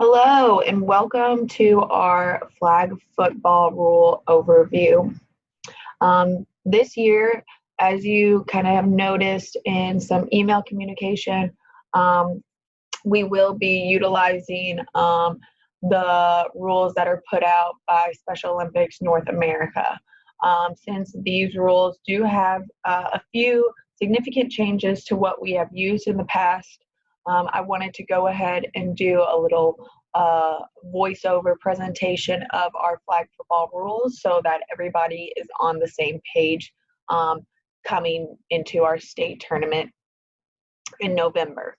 Hello, and welcome to our flag football rule overview. This year, as you kind of have noticed in some email communication, um, we will be utilizing the rules that are put out by Special Olympics North America. Since these rules do have a few significant changes to what we have used in the past, I wanted to go ahead and do a little voiceover presentation of our flag football rules so that everybody is on the same page um, coming into our state tournament in November.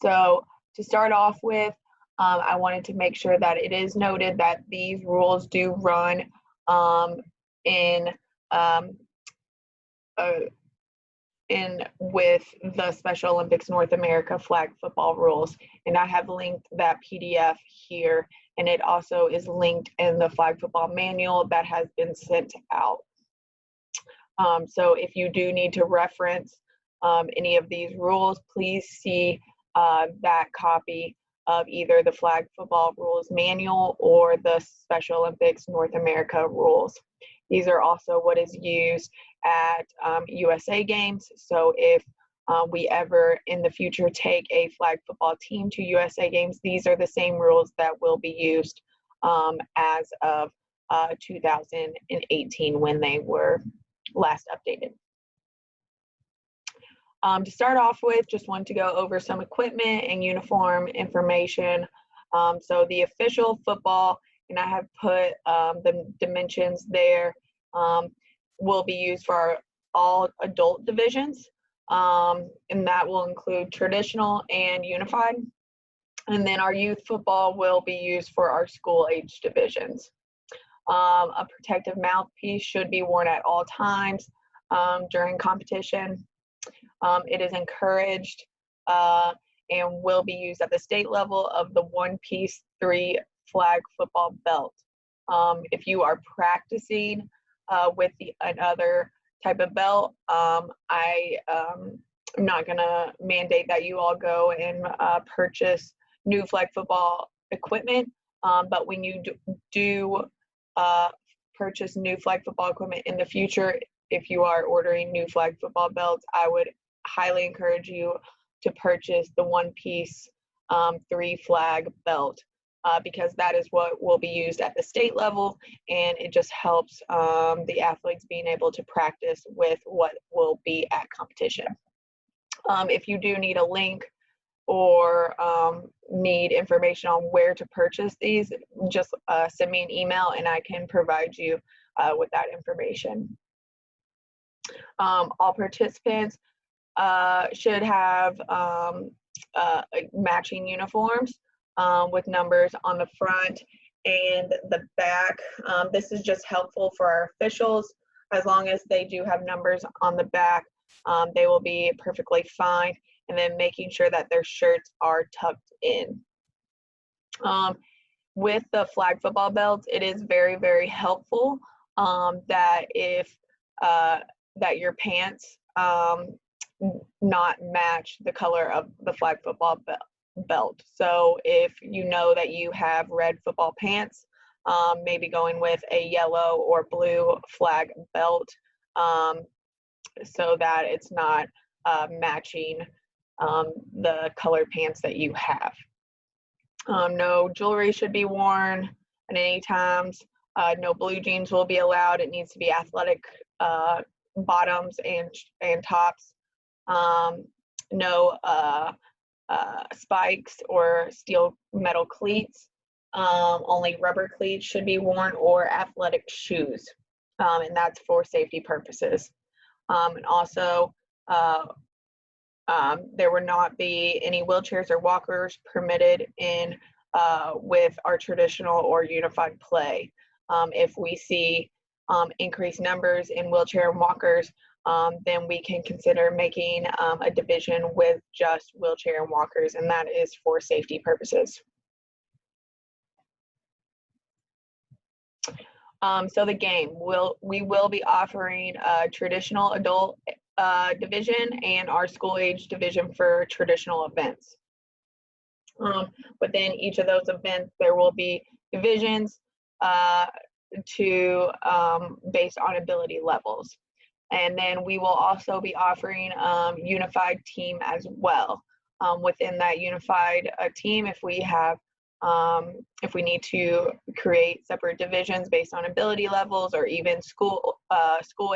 So to start off with, I wanted to make sure that it is noted that these rules do run um, in um, uh, with the Special Olympics North America flag football rules. And I have linked that PDF here, and it also is linked in the flag football manual that has been sent out. So if you do need to reference any of these rules, please see that copy of either the flag football rules manual or the Special Olympics North America rules. These are also what is used at USA games. So if we ever in the future take a flag football team to USA games, these are the same rules that will be used as of 2018 when they were last updated. To start off with, just want to go over some equipment and uniform information. So the official football, and I have put the dimensions there, will be used for our all adult divisions, and that will include traditional and unified. And then our youth football will be used for our school age divisions. A protective mouthpiece should be worn at all times during competition. It is encouraged and will be used at the state level of the one-piece 3 flag football belt. If you are practicing with another type of belt, I'm not going to mandate that you all go and purchase new flag football equipment, but when you do purchase new flag football equipment in the future, if you are ordering new flag football belts, I would highly encourage you to purchase the one-piece 3 flag belt because that is what will be used at the state level, and it just helps the athletes being able to practice with what will be at competition. If you do need a link or need information on where to purchase these, just send me an email and I can provide you with that information. All participants should have matching uniforms with numbers on the front and the back. This is just helpful for our officials. As long as they do have numbers on the back, they will be perfectly fine. And then making sure that their shirts are tucked in. With the flag football belts, it is very, very helpful that if that your pants not match the color of the flag football belt. So if you know that you have red football pants, maybe going with a yellow or blue flag belt so that it's not matching the colored pants that you have. No jewelry should be worn at any times. No blue jeans will be allowed. It needs to be athletic bottoms and tops. No spikes or steel metal cleats. Only rubber cleats should be worn or athletic shoes, and that's for safety purposes. And also, there will not be any wheelchairs or walkers permitted in with our traditional or unified play. If we see increased numbers in wheelchair and walkers, then we can consider making a division with just wheelchair and walkers, and that is for safety purposes. So the game, we will be offering a traditional adult division and our school age division for traditional events. Within each of those events, there will be divisions based on ability levels. And then we will also be offering unified team as well. Within that unified team, if we need to create separate divisions based on ability levels or even school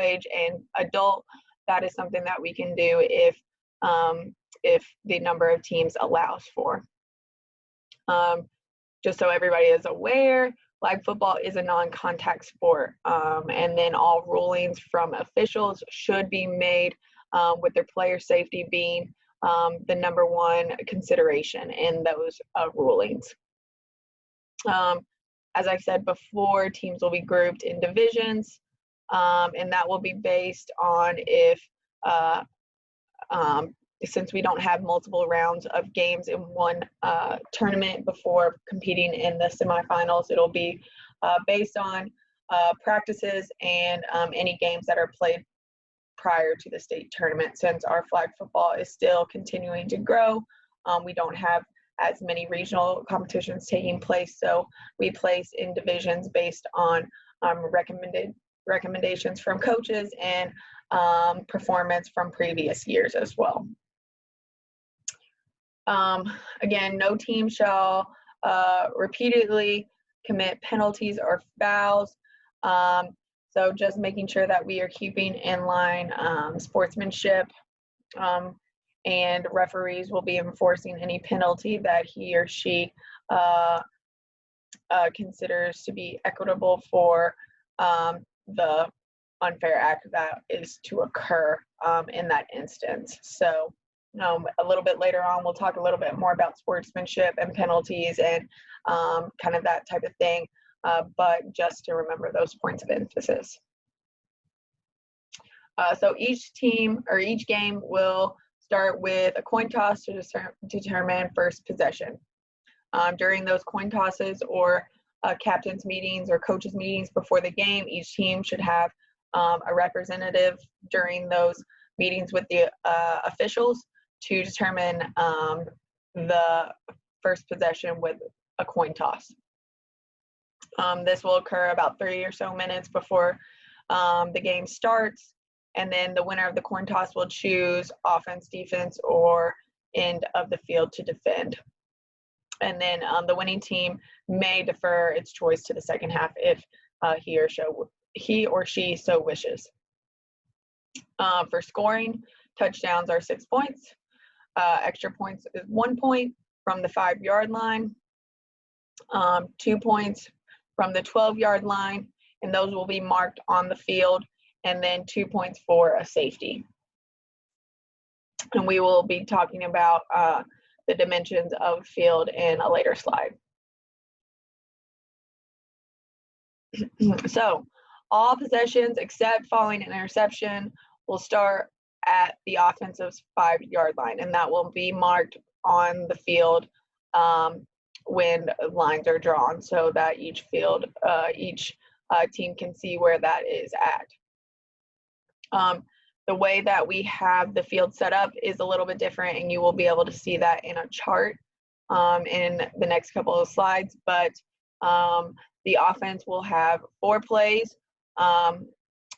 age and adult, that is something that we can do if the number of teams allows for. Just so everybody is aware, flag football is a non-contact sport, and then all rulings from officials should be made with their player safety being the number one consideration in those rulings. As I said before, teams will be grouped in divisions, and that will be based on if since we don't have multiple rounds of games in one tournament before competing in the semifinals, it'll be based on practices and any games that are played prior to the state tournament. Since our flag football is still continuing to grow, we don't have as many regional competitions taking place, so we place in divisions based on recommendations from coaches and performance from previous years as well. Again, no team shall repeatedly commit penalties or fouls. So just making sure that we are keeping in line sportsmanship, and referees will be enforcing any penalty that he or she considers to be equitable for the unfair act that is to occur in that instance. So a little bit later on, we'll talk a little bit more about sportsmanship and penalties and kind of that type of thing, but just to remember those points of emphasis. So each team or each game will start with a coin toss to determine first possession. During those coin tosses or captain's meetings or coaches meetings before the game, each team should have a representative during those meetings with the officials to determine the first possession with a coin toss. This will occur about 3 or so minutes before the game starts, and then the winner of the coin toss will choose offense, defense, or end of the field to defend. And then the winning team may defer its choice to the second half if he or she so wishes. For scoring, touchdowns are 6 points. Extra points is 1 point from the 5-yard line, 2 points from the 12-yard line, and those will be marked on the field, and then 2 points for a safety. And we will be talking about the dimensions of field in a later slide. So all possessions except following an interception will start at the offensive 5-yard line, and that will be marked on the field when lines are drawn, so that each team can see where that is at. The way that we have the field set up is a little bit different, and you will be able to see that in a chart in the next couple of slides, but the offense will have 4 plays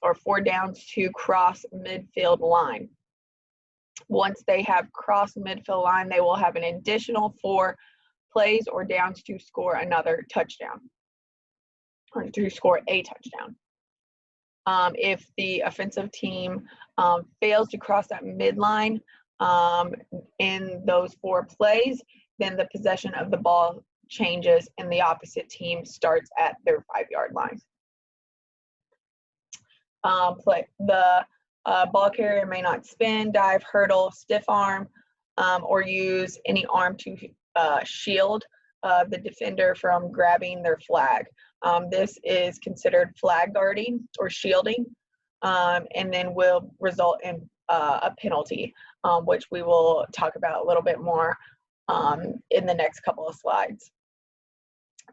or 4 downs to cross midfield line. Once they have crossed midfield line, they will have an additional 4 plays or downs to score another touchdown, or to score a touchdown. If the offensive team fails to cross that midline in those 4 plays, then the possession of the ball changes and the opposite team starts at their 5-yard line. The ball carrier may not spin, dive, hurdle, stiff arm, or use any arm to shield the defender from grabbing their flag. This is considered flag guarding or shielding, and then will result in a penalty, which we will talk about a little bit more in the next couple of slides.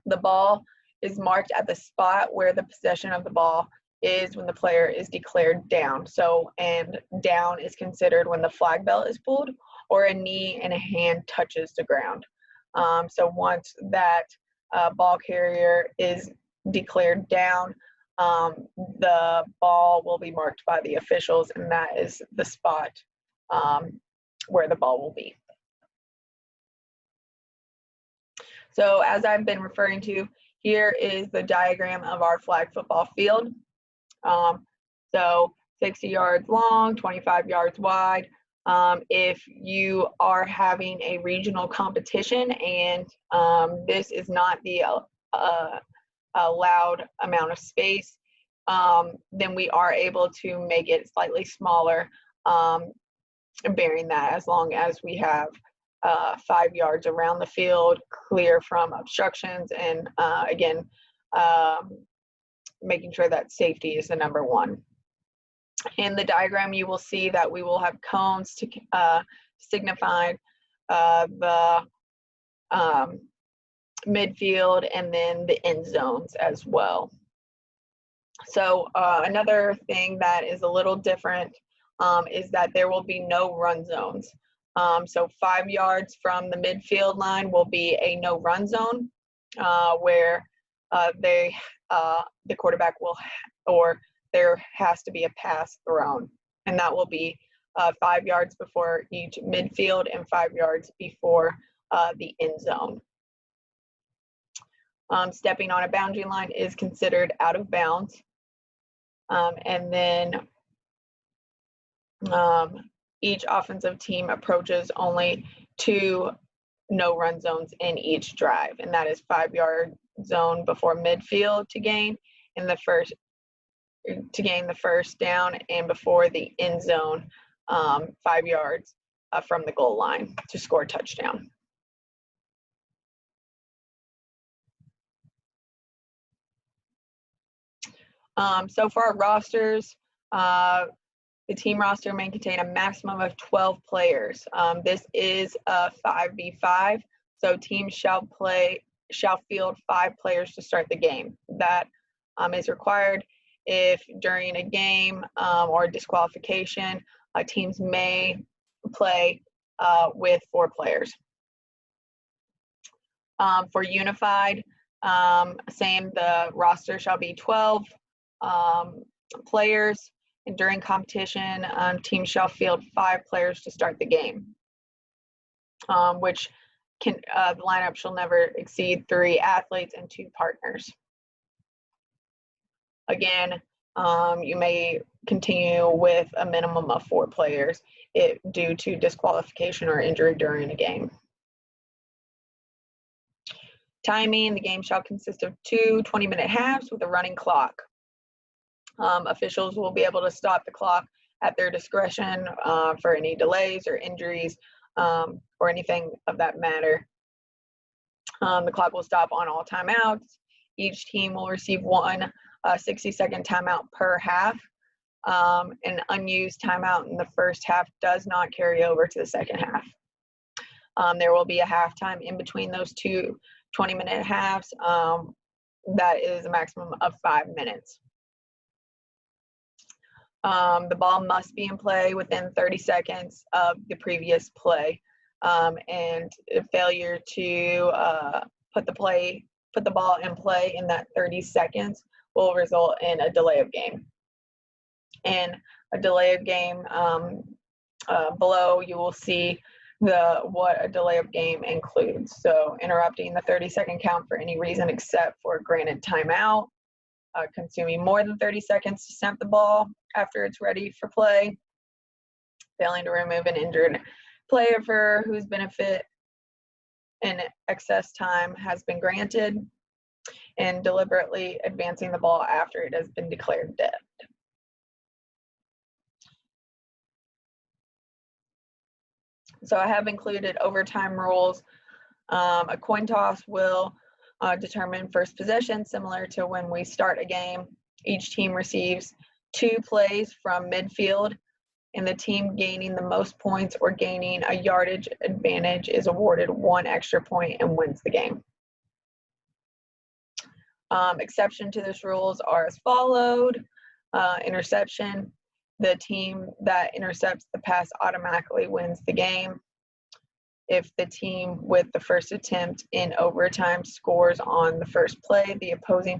The ball is marked at the spot where the possession of the ball is when the player is declared down. So, and down is considered when the flag bell is pulled or a knee and a hand touches the ground. So once that ball carrier is declared down, the ball will be marked by the officials, and that is the spot where the ball will be. So as I've been referring to, here is the diagram of our flag football field. So 60 yards long, 25 yards wide. If you are having a regional competition and this is not the allowed amount of space, then we are able to make it slightly smaller, bearing that as long as we have 5 yards around the field, clear from obstructions, and again, making sure that safety is the number one. In the diagram, you will see that we will have cones to signify the midfield and then the end zones as well. So another thing that is a little different is that there will be no run zones. So 5 yards from the midfield line will be a no run zone where the quarterback will, or there has to be a pass thrown, and that will be 5 yards before each midfield and 5 yards before the end zone. Stepping on a boundary line is considered out of bounds. And then each offensive team approaches only 2 no run zones in each drive, and that is 5 yard zone before midfield to gain the first down, and before the end zone 5 yards from the goal line to score a touchdown. So for our rosters, the team roster may contain a maximum of 12 players. This is a 5v5, so teams shall field 5 players to start the game. That is required if during a game or disqualification, teams may play with 4 players. For unified, same, the roster shall be 12 players, and during competition, teams shall field 5 players to start the game, which can the lineup shall never exceed 3 athletes and 2 partners. Again, you may continue with a minimum of 4 players due to disqualification or injury during a game. Timing, the game shall consist of 2 20-minute halves with a running clock. Officials will be able to stop the clock at their discretion for any delays or injuries or anything of that matter. The clock will stop on all timeouts. Each team will receive 1 60-second timeout per half. An unused timeout in the first half does not carry over to the second half. There will be a halftime in between those 2 20-minute halves. That is a maximum of 5 minutes. The ball must be in play within 30 seconds of the previous play, and failure to put the ball in play in that 30 seconds will result in a delay of game. And a delay of game, below you will see what a delay of game includes. So interrupting the 30-second count for any reason except for granted timeout, consuming more than 30 seconds to snap the ball after it's ready for play, failing to remove an injured player for whose benefit an excess time has been granted, and deliberately advancing the ball after it has been declared dead. So I have included overtime rules. A coin toss will determine first possession, similar to when we start a game. Each team receives 2 plays from midfield, and the team gaining the most points or gaining a yardage advantage is awarded 1 extra point and wins the game. Exception to this rules are as followed. Interception, the team that intercepts the pass automatically wins the game. If the team with the first attempt in overtime scores on the first play, the opposing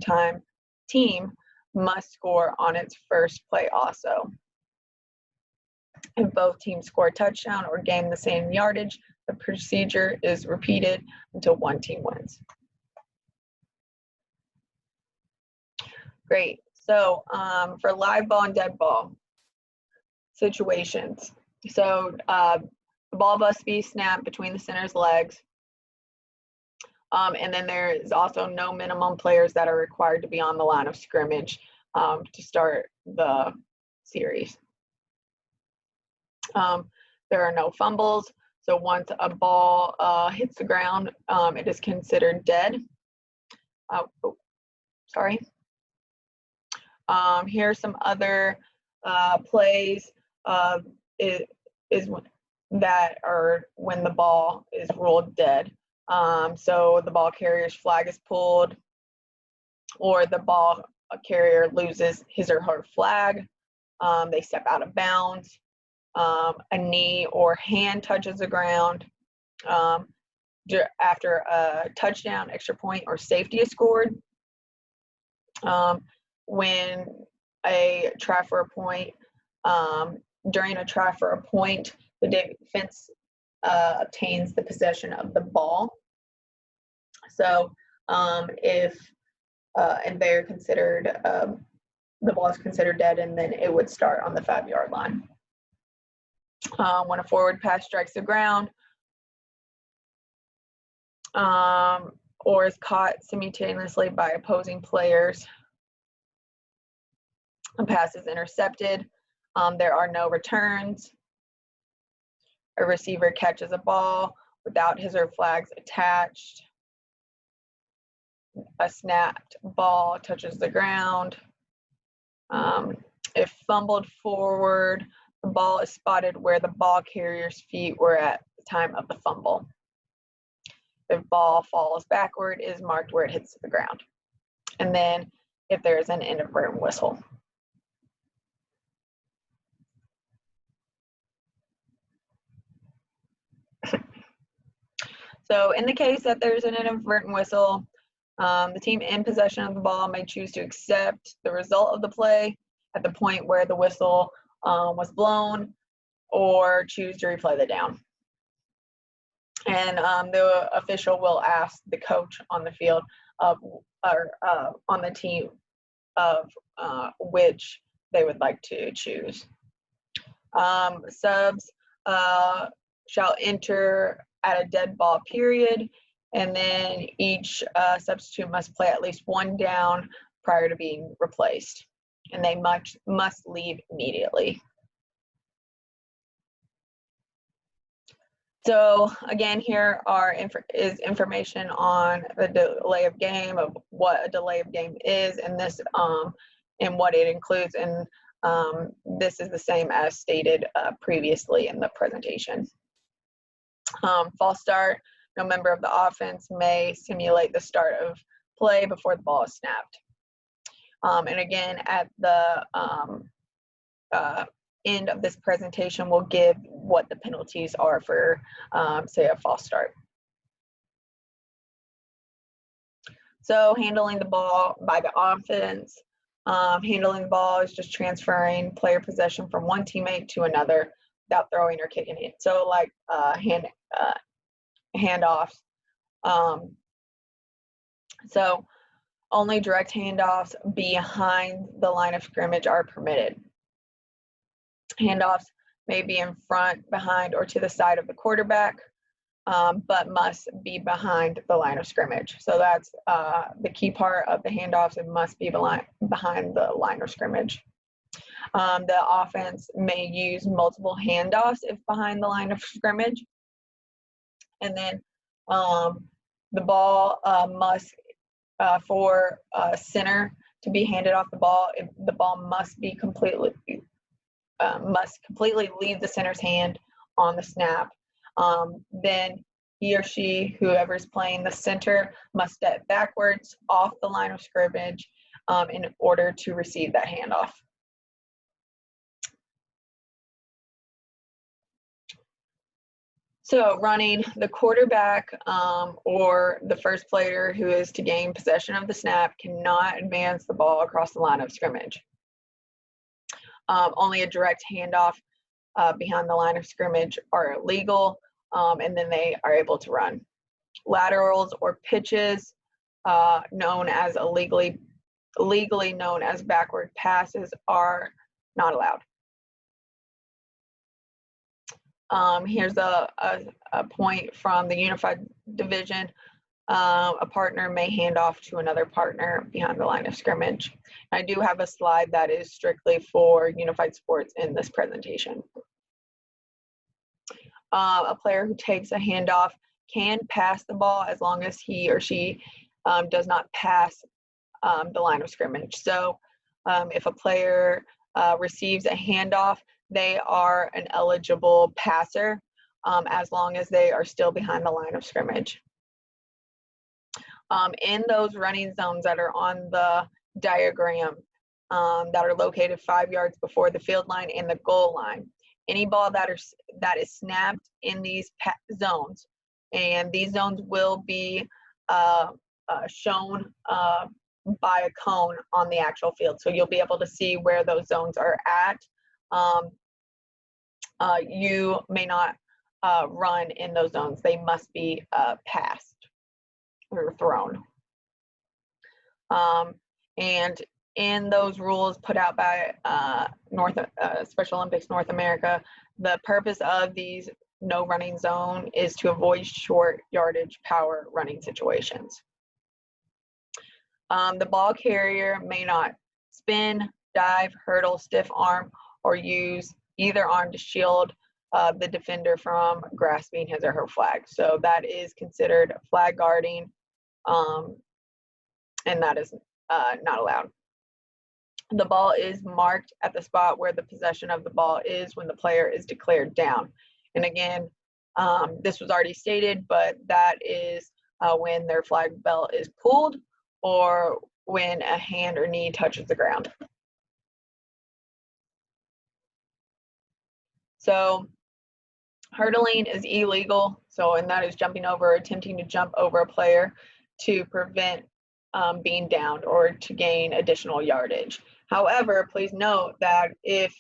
team must score on its first play also. If both teams score a touchdown or gain the same yardage, the procedure is repeated until one team wins. Great. So for live ball and dead ball situations, so the ball must be snapped between the center's legs. And then there is also no minimum players that are required to be on the line of scrimmage to start the series. There are no fumbles. So once a ball hits the ground, it is considered dead. Here's some other plays that are when the ball is ruled dead. So the ball carrier's flag is pulled, or the ball carrier loses his or her flag. They step out of bounds. A knee or hand touches the ground. After a touchdown, extra point, or safety is scored. When a try for a point, during a try for a point, the defense obtains the possession of the ball. So if and they're considered, the ball is considered dead, and then it would start on the 5-yard line. When a forward pass strikes the ground or is caught simultaneously by opposing players, a pass is intercepted. There are no returns. A receiver catches a ball without his or her flags attached. A snapped ball touches the ground. If fumbled forward, the ball is spotted where the ball carrier's feet were at the time of the fumble. If ball falls backward, it is marked where it hits the ground. And then if there is an inadvertent whistle. So in the case that there's an inadvertent whistle, the team in possession of the ball may choose to accept the result of the play at the point where the whistle was blown, or choose to replay the down. And the official will ask the coach on the field on the team of which they would like to choose. Subs shall enter at a dead ball period, and then each substitute must play at least one down prior to being replaced, and they must leave immediately. So again, here is information on the delay of game, of what a delay of game is, and this and what it includes, and this is the same as stated previously in the presentation. False start. No member of the offense may simulate the start of play before the ball is snapped. And again, at the end of this presentation, we'll give what the penalties are for, say, a false start. So handling the ball by the offense. Handling the ball is just transferring player possession from one teammate to another without throwing or kicking it. So like handoffs. So only direct handoffs behind the line of scrimmage are permitted. Handoffs may be in front, behind, or to the side of the quarterback, but must be behind the line of scrimmage. So that's the key part of the handoffs. It must be behind the line of scrimmage. The offense may use multiple handoffs if behind the line of scrimmage. And then the ball must, for center to be handed off the ball must be completely leave the center's hand on the snap. Then he or she, whoever's playing the center, must step backwards off the line of scrimmage in order to receive that handoff. So running, the quarterback or the first player who is to gain possession of the snap cannot advance the ball across the line of scrimmage. Only a direct handoff behind the line of scrimmage are illegal, and then they are able to run. Laterals or pitches, known as legally known as backward passes, are not allowed. Here's a point from the Unified Division. A partner may hand off to another partner behind the line of scrimmage. I do have a slide that is strictly for Unified Sports in this presentation. A player who takes a handoff can pass the ball as long as he or she does not pass the line of scrimmage. So if a player receives a handoff, they are an eligible passer as long as they are still behind the line of scrimmage. In those running zones that are on the diagram that are located 5 yards before the field line and the goal line, any ball that is snapped in these zones, and these zones will be shown by a cone on the actual field. So you'll be able to see where those zones are at. You may not run in those zones. They must be passed or thrown. And in those rules put out by Special Olympics North America, the purpose of these no running zone is to avoid short yardage power running situations. The ball carrier may not spin, dive, hurdle, stiff arm, or use either arm to shield the defender from grasping his or her flag. So that is considered flag guarding, and that is not allowed. The ball is marked at the spot where the possession of the ball is when the player is declared down. And again, this was already stated, but that is when their flag belt is pulled or when a hand or knee touches the ground. So hurdling is illegal. And that is jumping over, attempting to jump over a player to prevent being downed or to gain additional yardage. However, please note that if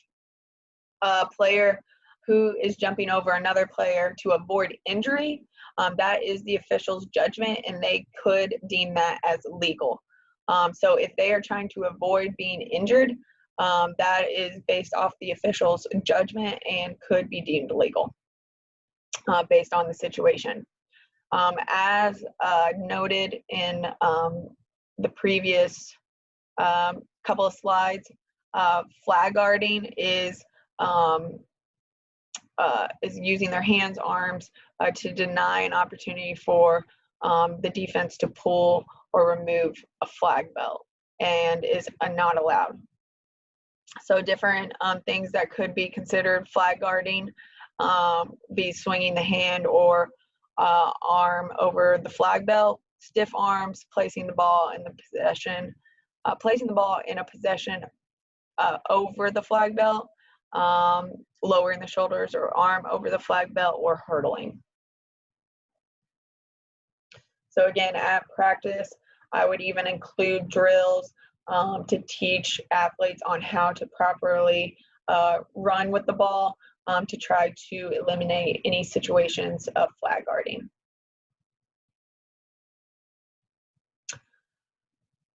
a player who is jumping over another player to avoid injury, that is the official's judgment, and they could deem that as legal. So if they are trying to avoid being injured, that is based off the official's judgment and could be deemed legal based on the situation. As noted in the previous couple of slides, flag guarding is using their hands, arms to deny an opportunity for the defense to pull or remove a flag belt, and is not allowed. So different things that could be considered flag guarding be swinging the hand or arm over the flag belt, stiff arms, placing the ball in a possession over the flag belt, lowering the shoulders or arm over the flag belt, or hurdling. So again, at practice, I would even include drills to teach athletes on how to properly run with the ball to try to eliminate any situations of flag guarding.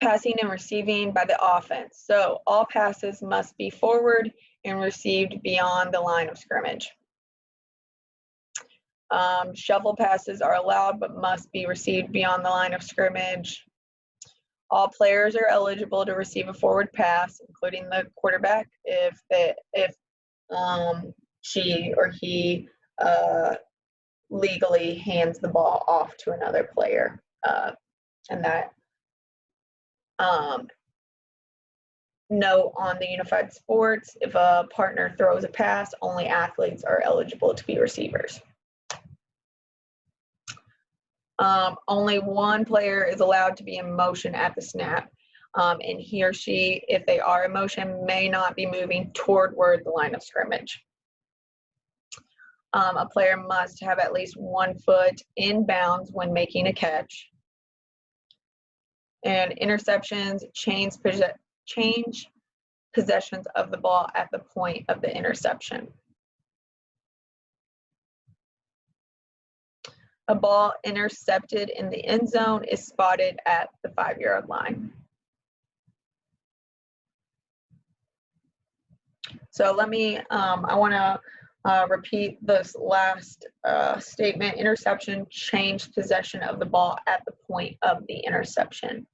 Passing and receiving by the offense. So all passes must be forward and received beyond the line of scrimmage. Shovel passes are allowed but must be received beyond the line of scrimmage. All players are eligible to receive a forward pass, including the quarterback, if she or he legally hands the ball off to another player. And that note on the Unified Sports, if a partner throws a pass, only athletes are eligible to be receivers. Only one player is allowed to be in motion at the snap, and he or she, if they are in motion, may not be moving toward the line of scrimmage. A player must have at least 1 foot in bounds when making a catch. And interceptions change possessions of the ball at the point of the interception. A ball intercepted in the end zone is spotted at the 5-yard line. So let me, I want to repeat this last statement. Interception changed possession of the ball at the point of the interception.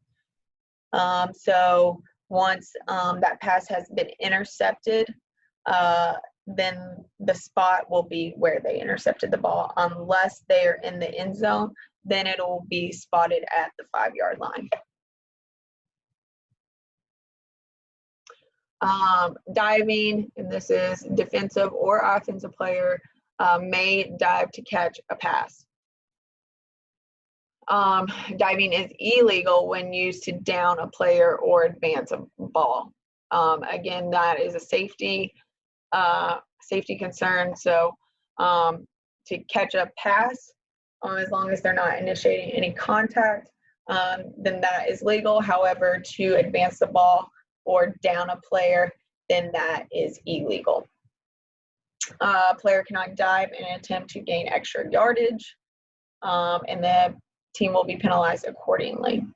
So once that pass has been intercepted, then the spot will be where they intercepted the ball. Unless they are in the end zone, then it will be spotted at the 5-yard line. Diving, and this is defensive or offensive player, may dive to catch a pass. Diving is illegal when used to down a player or advance a ball. Again, that is a safety concern. So to catch a pass, as long as they're not initiating any contact, then that is legal. However, to advance the ball or down a player, then that is illegal. A player cannot dive in an attempt to gain extra yardage, and the team will be penalized accordingly.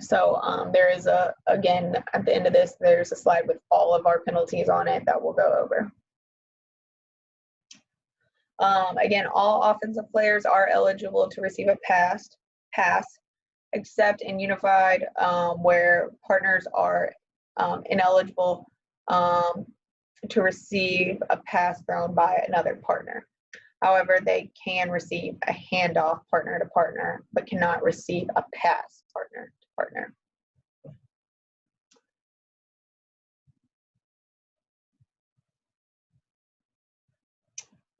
So there is again, at the end of this, there's a slide with all of our penalties on it that we'll go over. Again, all offensive players are eligible to receive a pass, except in unified, where partners are ineligible to receive a pass thrown by another partner. However, they can receive a handoff partner to partner, but cannot receive a pass partner to partner.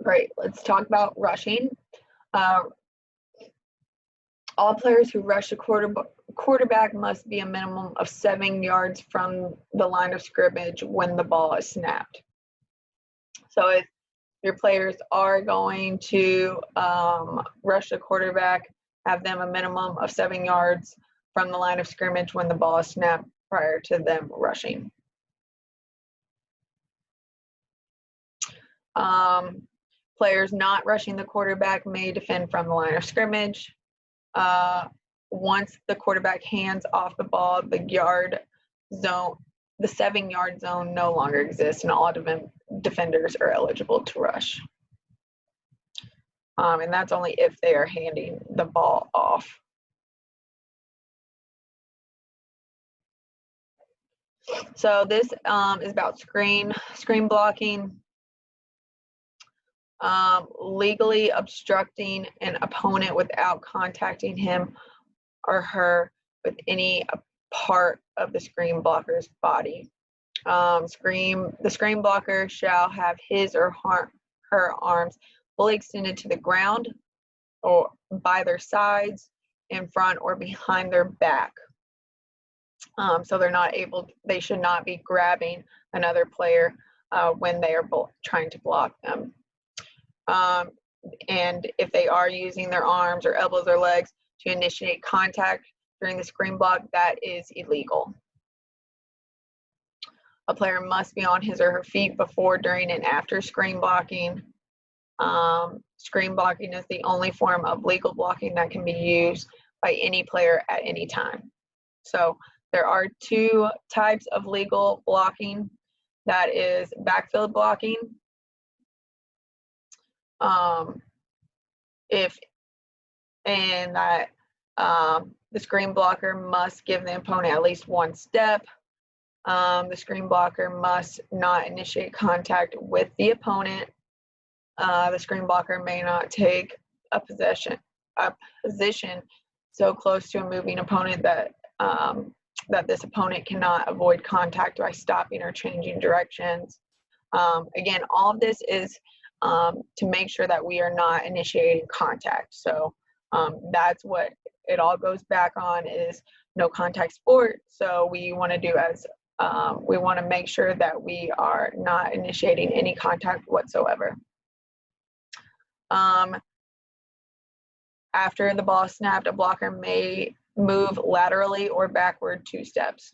Great, let's talk about rushing. All players who rush the quarterback must be a minimum of 7 yards from the line of scrimmage when the ball is snapped. So if your players are going to rush the quarterback, have them a minimum of 7 yards from the line of scrimmage when the ball is snapped prior to them rushing. Players not rushing the quarterback may defend from the line of scrimmage. Once the quarterback hands off the ball, the 7-yard zone no longer exists, and all defenders are eligible to rush. And that's only if they are handing the ball off. So this is about screen blocking. Legally obstructing an opponent without contacting him or her with any part of the screen blocker's body. The screen blocker shall have his or her arms fully extended to the ground or by their sides, in front or behind their back. So they should not be grabbing another player when they are trying to block them. And if they are using their arms or elbows or legs to initiate contact during the screen block, that is illegal. A player must be on his or her feet before, during, and after screen blocking. Screen blocking is the only form of legal blocking that can be used by any player at any time. So there are 2 types of legal blocking. That is backfield blocking. The screen blocker must give the opponent at least 1 step. The screen blocker must not initiate contact with the opponent. The screen blocker may not take a position so close to a moving opponent that this opponent cannot avoid contact by stopping or changing directions. Again, all of this is to make sure that we are not initiating contact. So that's what it all goes back on, is no contact sport. So we want to make sure that we are not initiating any contact whatsoever. After the ball is snapped, a blocker may move laterally or backward 2 steps.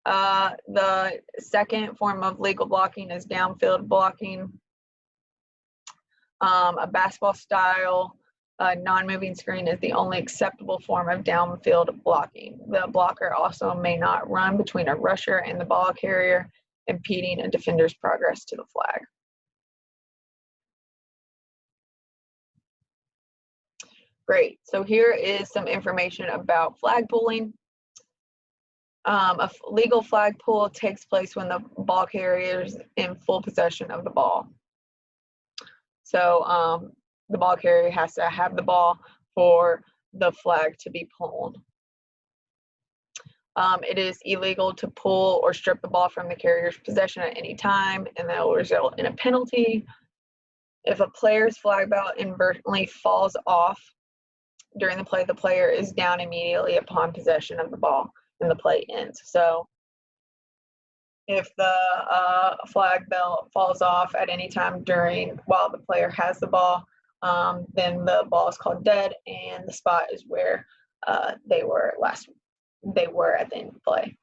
The second form of legal blocking is downfield blocking. A basketball style non-moving screen is the only acceptable form of downfield blocking. The blocker also may not run between a rusher and the ball carrier, impeding a defender's progress to the flag. Great, so here is some information about flag pulling. A legal flag pull takes place when the ball carrier is in full possession of the ball. So the ball carrier has to have the ball for the flag to be pulled. It is illegal to pull or strip the ball from the carrier's possession at any time, and that will result in a penalty. If a player's flag belt inadvertently falls off during the play, the player is down immediately upon possession of the ball and the play ends. So if the flag belt falls off at any time while the player has the ball, then the ball is called dead, and the spot is where they were at the end of the play.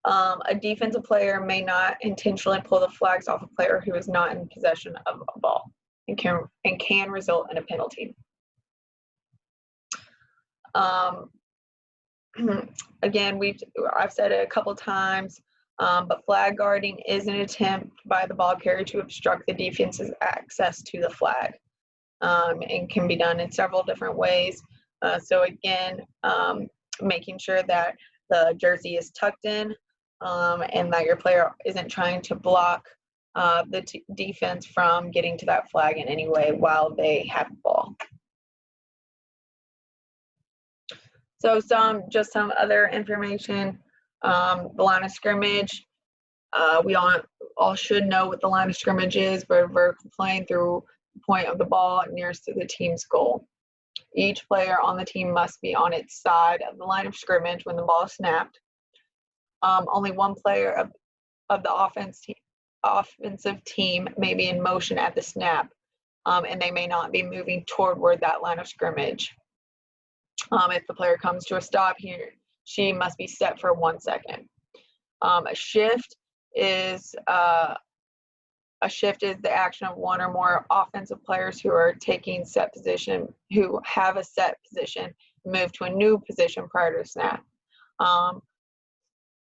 A defensive player may not intentionally pull the flags off a player who is not in possession of a ball and can result in a penalty. Again, I've said it a couple times, but flag guarding is an attempt by the ball carrier to obstruct the defense's access to the flag, and can be done in several different ways. So again, making sure that the jersey is tucked in, and that your player isn't trying to block the defense from getting to that flag in any way while they have the ball. So some other information, the line of scrimmage. We all should know what the line of scrimmage is, but vertical plane through the point of the ball nearest to the team's goal. Each player on the team must be on its side of the line of scrimmage when the ball is snapped. Only one player of the offensive team may be in motion at the snap, and they may not be moving toward that line of scrimmage. If the player comes to a stop, she must be set for 1 second. A shift is the action of one or more offensive players who have a set position, move to a new position prior to the snap.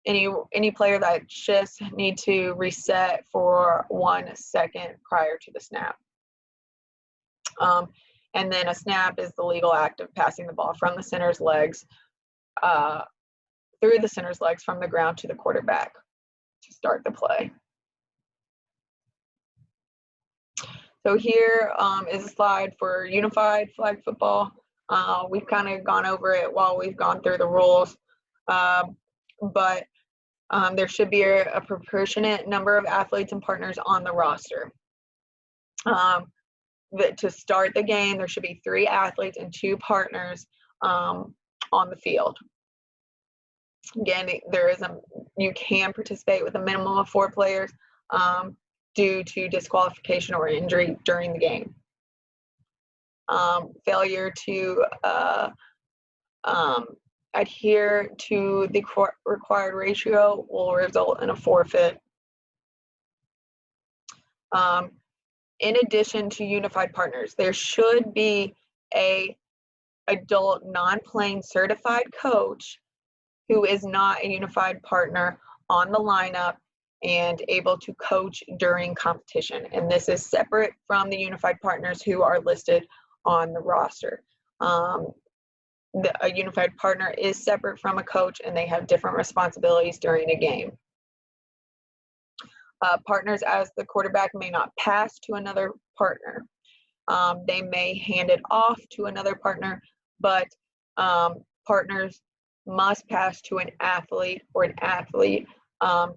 Any player that shifts need to reset for 1 second prior to the snap. And then a snap is the legal act of passing the ball from the center's legs, through the center's legs from the ground to the quarterback to start the play. So here is a slide for unified flag football. We've kind of gone over it while we've gone through the rules, but there should be a proportionate number of athletes and partners on the roster. To start the game, there should be 3 athletes and 2 partners on the field. Again, you can participate with a minimum of 4 players due to disqualification or injury during the game. Failure to adhere to the required ratio will result in a forfeit. In addition to unified partners, there should be an adult non-playing certified coach who is not a unified partner on the lineup and able to coach during competition. And this is separate from the unified partners who are listed on the roster. A unified partner is separate from a coach, and they have different responsibilities during a game. Partners as the quarterback may not pass to another partner. They may hand it off to another partner, but partners must pass to an athlete, or an athlete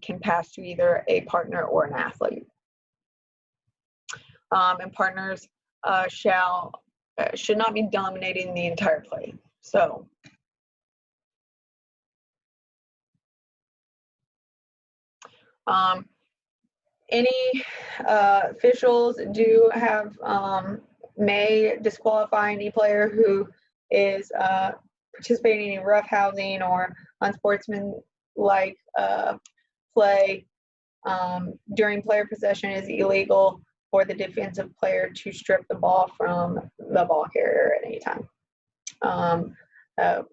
can pass to either a partner or an athlete. And partners should not be dominating the entire play. So Any officials do have may disqualify any player who is participating in roughhousing or unsportsmanlike play during player possession is illegal for the defensive player to strip the ball from the ball carrier at any time.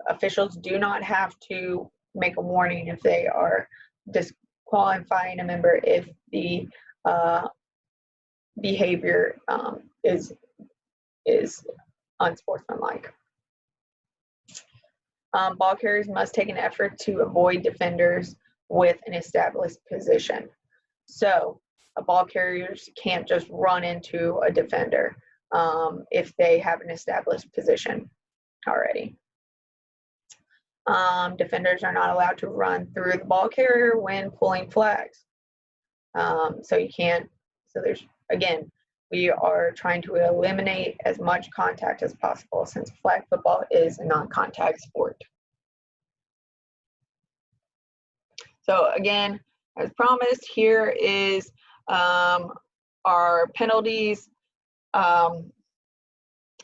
Officials do not have to make a warning if they are disqualifying a member if the behavior is unsportsmanlike. Ball carriers must take an effort to avoid defenders with an established position. So ball carriers can't just run into a defender if they have an established position already. Defenders are not allowed to run through the ball carrier when pulling flags. So you can't, so there's, again, we are trying to eliminate as much contact as possible since flag football is a non-contact sport. So again, as promised, here is our penalties.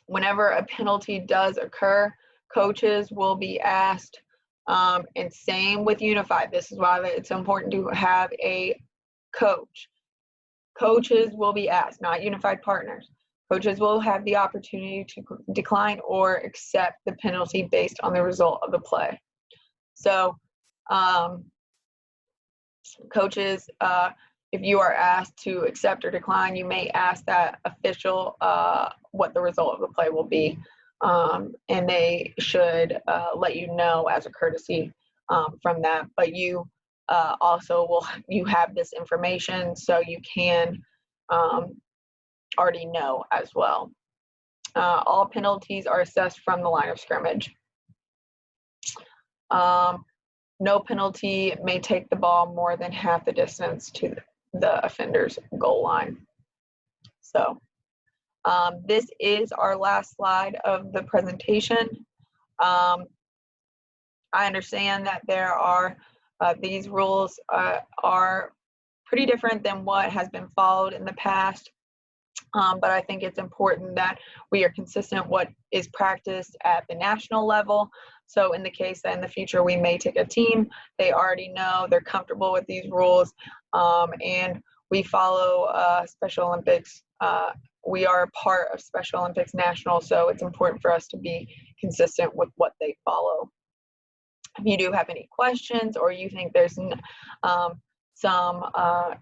Whenever a penalty does occur, coaches will be asked, and same with Unified. This is why it's important to have a coach. Coaches will be asked, not Unified partners. Coaches will have the opportunity to decline or accept the penalty based on the result of the play. So coaches, if you are asked to accept or decline, you may ask that official what the result of the play will be. And they should let you know as a courtesy from that. But you also you have this information, so you can already know as well. All penalties are assessed from the line of scrimmage. No penalty may take the ball more than half the distance to the offender's goal line. So this is our last slide of the presentation. I understand that there are these rules are pretty different than what has been followed in the past, but I think it's important that we are consistent what is practiced at the national level. So in the case that in the future we may take a team, they already know, they're comfortable with these rules, and we follow Special Olympics. We are a part of Special Olympics National, so it's important for us to be consistent with what they follow. If you do have any questions or you think there's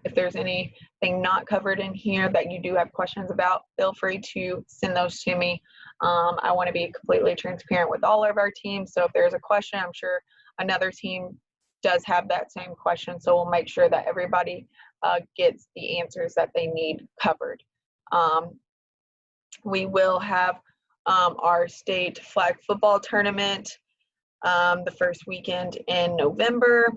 if there's anything not covered in here that you do have questions about, feel free to send those to me. I want to be completely transparent with all of our teams, so if there's a question, I'm sure another team does have that same question, so we'll make sure that everybody gets the answers that they need covered. We will have our state flag football tournament the first weekend in November,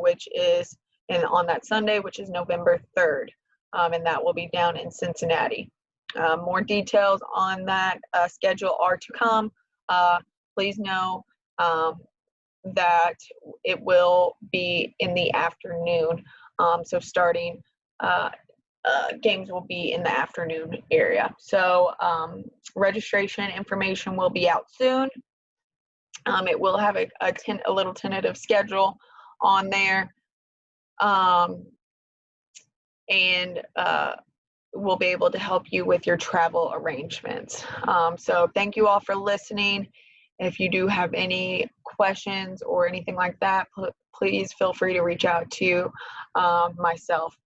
which is on that Sunday, which is November 3rd, and that will be down in Cincinnati. More details on that schedule are to come. Please know that it will be in the afternoon, so starting games will be in the afternoon area. So registration information will be out soon. It will have a little tentative schedule on there, and we'll be able to help you with your travel arrangements. So thank you all for listening. If you do have any questions or anything like that, please feel free to reach out to myself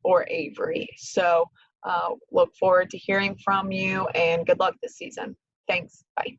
or Avery. So look forward to hearing from you, and good luck this season. Thanks. Bye.